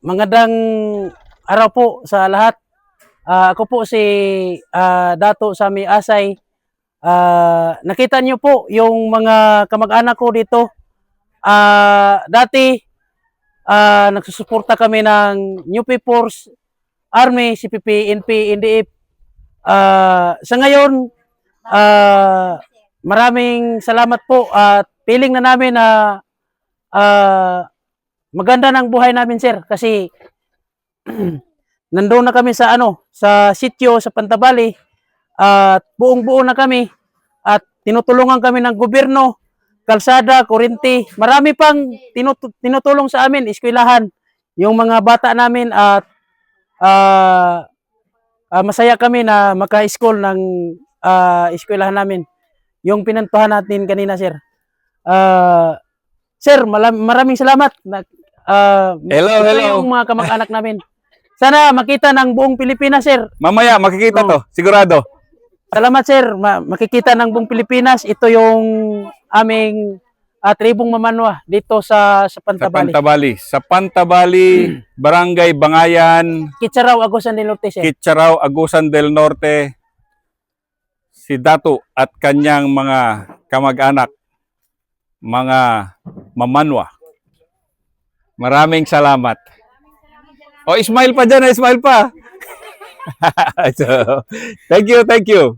Magandang araw po sa lahat. Ako po si Dato Sami Asay. Nakita niyo po yung mga kamag-anak ko dito. Dati nagsusuporta kami ng New Force, Army, CPP, NP, NDF. Sa ngayon, maraming salamat po at feeling na namin na maganda ng buhay namin, sir, kasi nandoon na kami sa sitio sa Pantabali at buong-buo na kami at tinutulungan kami ng gobyerno, kalsada, kuryente. Marami pang tinutulong sa amin, eskwelahan, yung mga bata namin at masaya kami na maka-school ng eskwelahan namin. Yung pinantuhan natin kanina, sir. Sir, maraming salamat. Hello. Yung mga kamag-anak namin. Sana makita ng buong Pilipinas, sir. Mamaya, makikita to. Sigurado. Salamat, sir. Makikita ng buong Pilipinas. Ito yung aming tribong Mamanwa dito sa Pantabali. Sa Pantabali, Barangay Bangayan, Kitsaraw, Agusan del Norte, sir. Kitsaraw, Agusan del Norte, si Dato at kanyang mga kamag-anak, mga Mamanwa. Maraming salamat. O, smile pa dyan, smile pa. So, thank you.